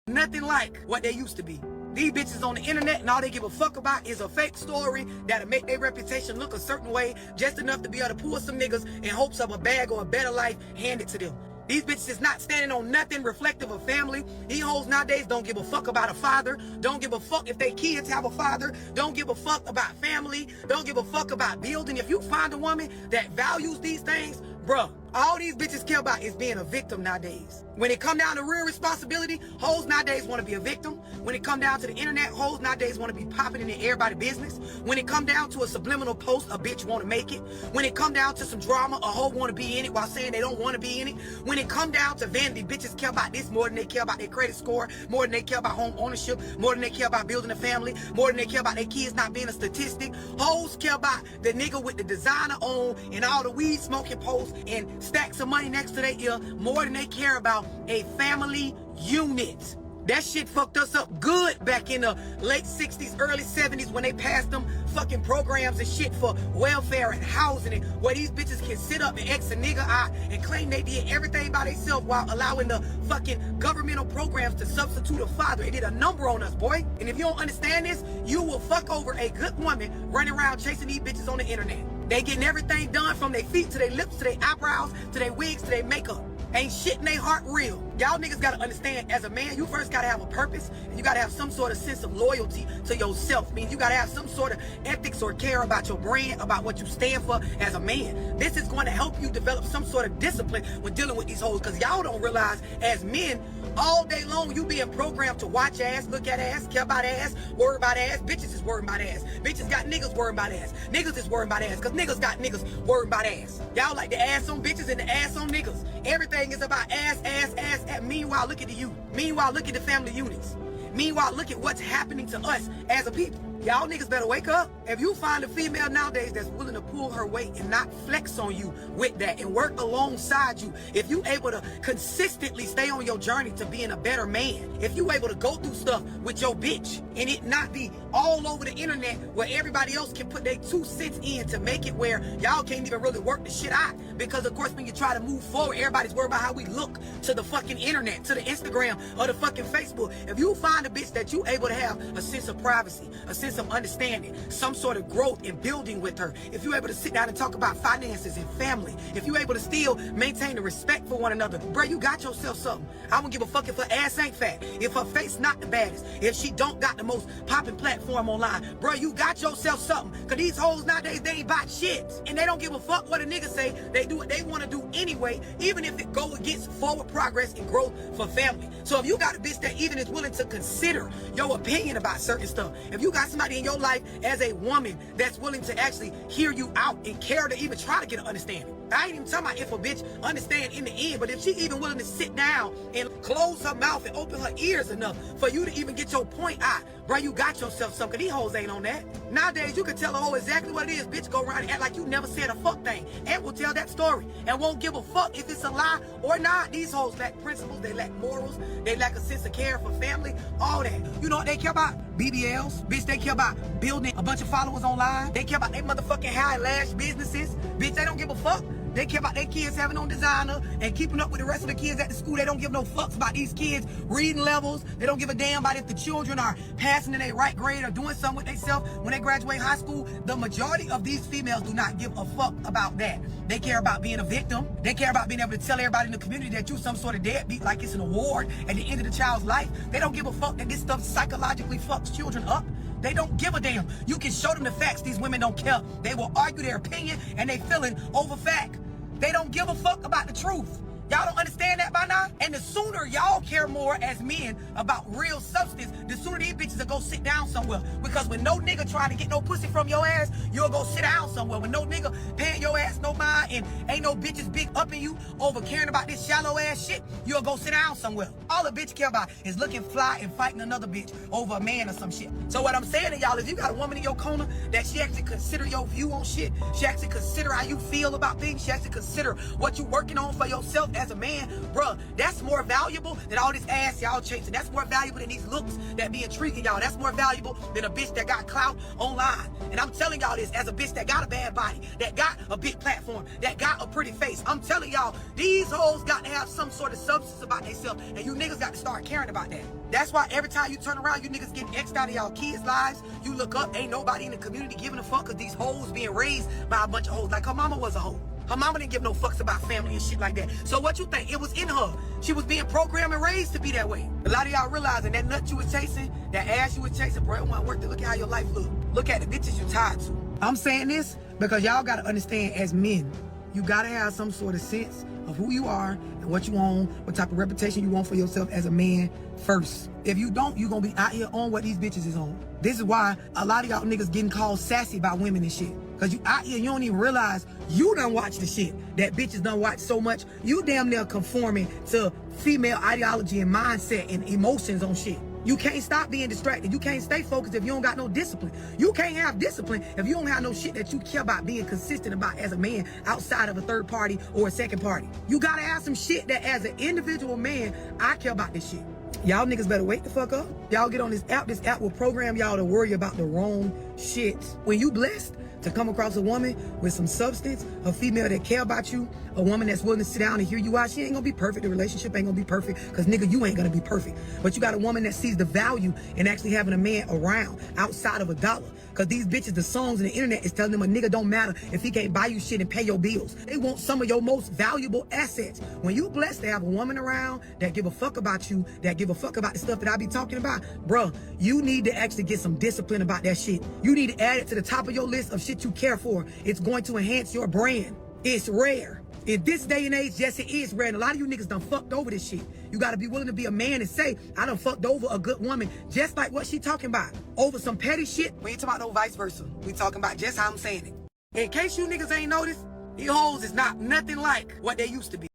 nothing like what they used to be. These bitches on the internet and all they give a fuck about is a fake story that'll make their reputation look a certain way, just enough to be able to pull some niggas in hopes of a bag or a better life handed to them. These bitches is not standing on nothing reflective of family. These hoes nowadays don't give a fuck about a father. Don't give a fuck if their kids have a father. Don't give a fuck about family. Don't give a fuck about building. If you find a woman that values these things, bruh, all these bitches care about is being a victim nowadays. When it come down to real responsibility, hoes nowadays want to be a victim. When it come down to the internet, hoes nowadays want to be popping in everybody's business. When it come down to a subliminal post, a bitch want to make it. When it come down to some drama, a hoe want to be in it while saying they don't want to be in it. When it come down to vanity, bitches care about this more than they care about their credit score, more than they care about home ownership, more than they care about building a family, more than they care about their kids not being a statistic. Hoes care about the nigga with the designer on and all the weed smoking posts and stacks of money next to their ear more than they care about a family unit. That shit fucked us up good back in the late 60s, early 70s when they passed them fucking programs and shit for welfare and housing and where these bitches can sit up and X a nigga out and claim they did everything by themselves while allowing the fucking governmental programs to substitute a father. It did a number on us, boy. And if you don't understand this, you will fuck over a good woman running around chasing these bitches on the internet. They getting everything done from their feet to their lips to their eyebrows to their wigs to their makeup. Ain't shit in their heart real. Y'all niggas gotta understand, as a man, you first gotta have a purpose and you gotta have some sort of sense of loyalty to yourself. I mean, you gotta have some sort of ethics or care about your brand, about what you stand for as a man. This is going to help you develop some sort of discipline when dealing with these hoes, because y'all don't realize, as men, all day long you being programmed to watch ass, look at ass, care about ass, worry about ass. Bitches is worried about ass. Bitches got niggas worried about ass. Niggas is worried about ass, because niggas got niggas worried about ass. Y'all like the ass on bitches and the ass on niggas. Everything is about ass, ass, ass. Meanwhile, look at the youth. Meanwhile, look at the family units. Meanwhile, look at what's happening to us as a people. Y'all niggas better wake up. If you find a female nowadays that's willing to pull her weight and not flex on you with that and work alongside you, if you able to consistently stay on your journey to being a better man, if you able to go through stuff with your bitch and it not be all over the internet where everybody else can put their 2 cents in to make it where y'all can't even really work the shit out, because of course when you try to move forward, everybody's worried about how we look to the fucking internet, to the Instagram or the fucking Facebook. If you find a bitch that you able to have a sense of privacy, a sense of understanding, some sort of growth and building with her, if you're able to sit down and talk about finances and family, if you're able to still maintain the respect for one another, bro, you got yourself something. I don't give a fuck if her ass ain't fat, if her face not the baddest, if she don't got the most popping platform online, bro, you got yourself something. Cause these hoes nowadays, they ain't about shit, and they don't give a fuck what a nigga say. They do what they want to do anyway, even if it go against forward progress and growth for family. So if you got a bitch that even is willing to consider your opinion about certain stuff, if you got somebody in your life as a woman that's willing to actually hear you out and care to even try to get an understanding. I ain't even talking about if a bitch understand in the end, but if she even willing to sit down and close her mouth and open her ears enough for you to even get your point out, bro, you got yourself something. These hoes ain't on that. Nowadays, you can tell a hoe exactly what it is. Bitch, go around and act like you never said a fuck thing and will tell that story and won't give a fuck if it's a lie or not. These hoes lack principles, they lack morals, they lack a sense of care for family, all that. You know what they care about? BBLs. Bitch, they care about building a bunch of followers online. They care about their motherfucking hair lash businesses. Bitch, they don't give a fuck. They care about their kids having on designer and keeping up with the rest of the kids at the school. They don't give no fucks about these kids' reading levels. They don't give a damn about if the children are passing in their right grade or doing something with themselves when they graduate high school. The majority of these females do not give a fuck about that. They care about being a victim. They care about being able to tell everybody in the community that you some sort of deadbeat, like it's an award at the end of the child's life. They don't give a fuck that this stuff psychologically fucks children up. They don't give a damn. You can show them the facts. These women don't care. They will argue their opinion and they feeling over fact. They don't give a fuck about the truth. Y'all don't understand that by now? And the sooner y'all care more as men about real substance, the sooner these bitches will go sit down somewhere. Because when no nigga trying to get no pussy from your ass, you'll go sit down somewhere. When no nigga paying your ass no mind and ain't no bitches big upping you over caring about this shallow ass shit, you'll go sit down somewhere. All a bitch care about is looking fly and fighting another bitch over a man or some shit. So what I'm saying to y'all is, you got a woman in your corner that she actually consider your view on shit. She actually consider how you feel about things. She actually consider what you working on for yourself as a man, bruh, that's more valuable than all this ass y'all chasing. That's more valuable than these looks that be intriguing y'all. That's more valuable than a bitch that got clout online. And I'm telling y'all this as a bitch that got a bad body, that got a big platform, that got a pretty face. I'm telling y'all, these hoes got to have some sort of substance about themselves, and you niggas got to start caring about that. That's why every time you turn around, you niggas getting X'd out of y'all kids' lives. You look up, ain't nobody in the community giving a fuck, because these hoes being raised by a bunch of hoes. Like her mama was a hoe. Her mama didn't give no fucks about family and shit like that. So what you think? It was in her. She was being programmed and raised to be that way. A lot of y'all realizing that nut you was chasing, that ass you was chasing, bro, it wasn't worth it. Look at how your life look. Look at the bitches you tied to. I'm saying this because y'all gotta understand, as men, you gotta have some sort of sense of who you are and what you own, what type of reputation you want for yourself as a man first. If you don't, you gonna be out here on what these bitches is on. This is why a lot of y'all niggas getting called sassy by women and shit. Cause you out here, you don't even realize you done watch the shit that bitches done watch so much. You damn near conforming to female ideology and mindset and emotions on shit. You can't stop being distracted. You can't stay focused if you don't got no discipline. You can't have discipline if you don't have no shit that you care about being consistent about as a man outside of a third party or a second party. You gotta have some shit that as an individual man, I care about this shit. Y'all niggas better wake the fuck up. Y'all get on this app will program y'all to worry about the wrong shit. When you blessed to come across a woman with some substance, a female that care about you, a woman that's willing to sit down and hear you out, she ain't gonna be perfect. The relationship ain't gonna be perfect, because nigga, you ain't gonna be perfect. But you got a woman that sees the value in actually having a man around outside of a dollar. Because these bitches, the songs and the internet is telling them a nigga don't matter if he can't buy you shit and pay your bills. They want some of your most valuable assets. When you blessed to have a woman around that give a fuck about you, that give a fuck about the stuff that I be talking about, bruh, you need to actually get some discipline about that shit. You need to add it to the top of your list of shit you care for. It's going to enhance your brand. It's rare. In this day and age, yes, it is rare. And a lot of you niggas done fucked over this shit. You gotta be willing to be a man and say, I done fucked over a good woman, just like what she talking about. Over some petty shit. We ain't talking about no vice versa. We talking about just how I'm saying it. In case you niggas ain't noticed, these hoes is not nothing like what they used to be.